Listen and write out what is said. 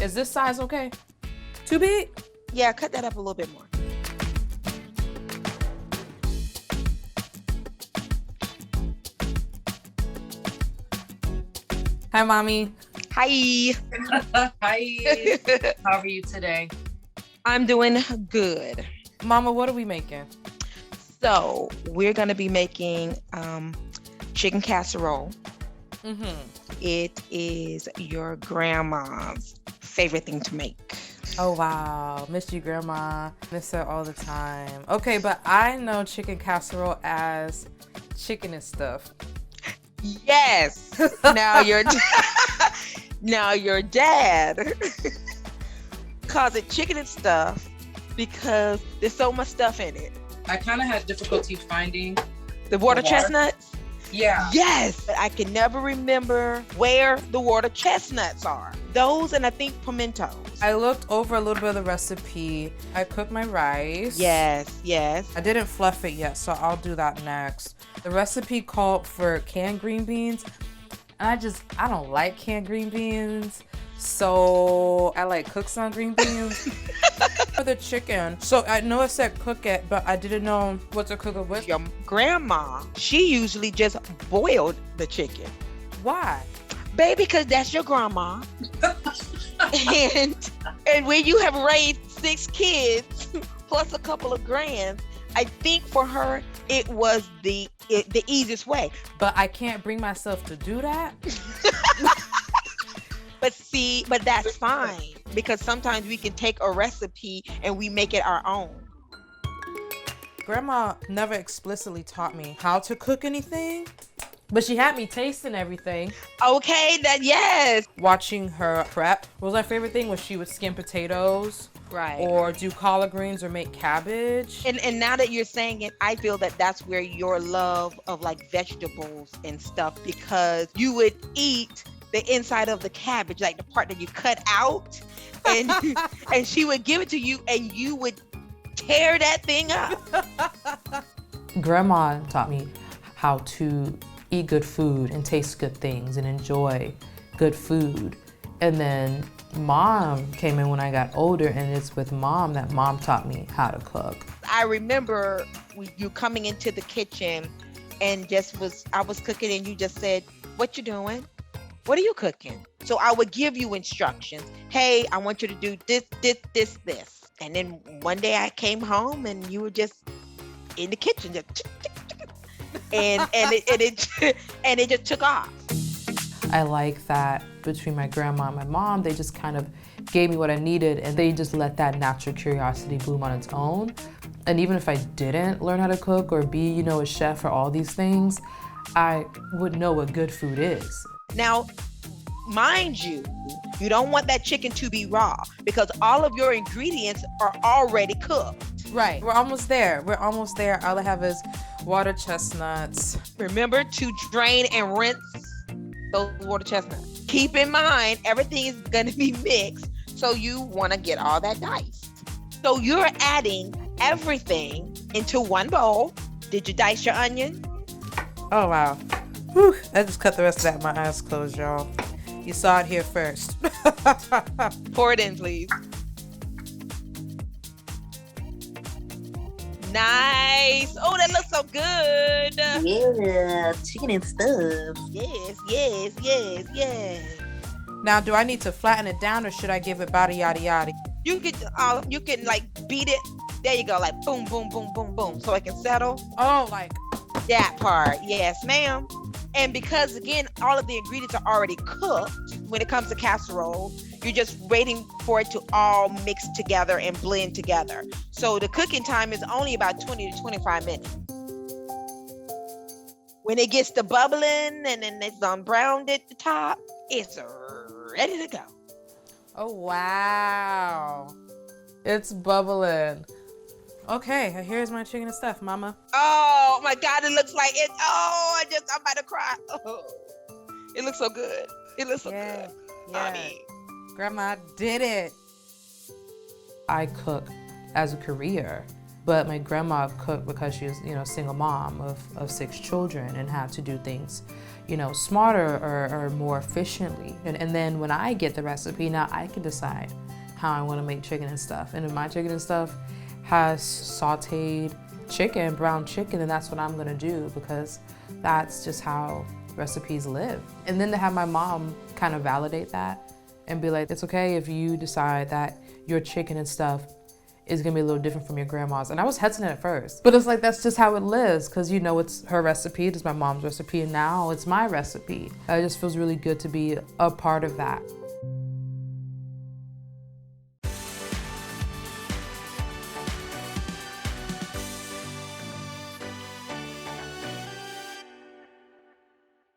Is this size okay? Too big? Yeah, cut that up a little bit more. Hi, Mommy. Hi. Hi. How are you today? I'm doing good. Mama, what are we making? So we're going to be making chicken casserole. Mm-hmm. It is your grandma's favorite thing to make. Oh, wow. Miss you, Grandma. Miss her all the time. Okay, but I know chicken casserole as chicken and stuff. Yes. Now your dad calls it chicken and stuff because there's so much stuff in it. I kind of had difficulty finding the water chestnuts. Yeah. Yes, but I can never remember where the water chestnuts are. Those and I think pimentos. I looked over a little bit of the recipe. I cooked my rice. Yes. I didn't fluff it yet, so I'll do that next. The recipe called for canned green beans. And I don't like canned green beans. So I like cook some green beans. For the chicken. So I know it said cook it, but I didn't know what to cook it with. Your grandma, she usually just boiled the chicken. Why? Baby, because that's your grandma. and when you have raised 6 kids plus a couple of grands, I think for her it was the easiest way. But I can't bring myself to do that. But that's fine because sometimes we can take a recipe and we make it our own. Grandma never explicitly taught me how to cook anything, but she had me tasting everything. Okay, yes. Watching her prep was my favorite thing. Was she would skin potatoes, right, or do collard greens or make cabbage. And now that you're saying it, I feel that that's where your love of like vegetables and stuff, because you would eat the inside of the cabbage, like the part that you cut out, and and she would give it to you and you would tear that thing up. Grandma taught me how to eat good food and taste good things and enjoy good food. And then Mom came in when I got older, and it's with Mom that Mom taught me how to cook. I remember you coming into the kitchen and I was cooking and you just said, "What you doing? What are you cooking?" So I would give you instructions. Hey, I want you to do this. And then one day I came home and you were just in the kitchen, and it just took off. I like that between my grandma and my mom, they just kind of gave me what I needed, and they just let that natural curiosity bloom on its own. And even if I didn't learn how to cook or be, a chef or all these things, I would know what good food is. Now, mind you, you don't want that chicken to be raw because all of your ingredients are already cooked. Right. We're almost there. All I have is water chestnuts. Remember to drain and rinse those water chestnuts. Keep in mind, everything is going to be mixed, so you want to get all that diced. So you're adding everything into one bowl. Did you dice your onion? Oh, wow. Whew. I just cut the rest of that with my eyes closed, y'all. You saw it here first. Pour it in, please. Nice. Oh, that looks so good. Yeah, chicken and stuff. Yes. Now, do I need to flatten it down or should I give it bada yada yada? You can like beat it. There you go, like boom, boom, boom, boom, boom, so it can settle. Oh, like that part. Yes, ma'am. And because again, all of the ingredients are already cooked when it comes to casserole, you're just waiting for it to all mix together and blend together. So the cooking time is only about 20 to 25 minutes. When it gets to bubbling and then it's browned at the top, it's ready to go. Oh, wow. It's bubbling. Okay, here's my chicken and stuff, Mama. Oh my God, it looks like it. Oh, I'm about to cry. Oh, it looks so good. It looks so good. Yeah. Honey. Grandma did it. I cook as a career, But my grandma cooked because she was, you know, a single mom of 6 children and had to do things, you know, smarter or more efficiently. And then when I get the recipe, now I can decide how I want to make chicken and stuff. And if my chicken and stuff has sautéed chicken, brown chicken, and that's what I'm gonna do, because that's just how recipes live. And then to have my mom kind of validate that and be like, it's okay if you decide that your chicken and stuff is gonna be a little different from your grandma's. And I was hesitant at first, but it's like, that's just how it lives, because you know, it's her recipe, it's my mom's recipe, and now it's my recipe. It just feels really good to be a part of that.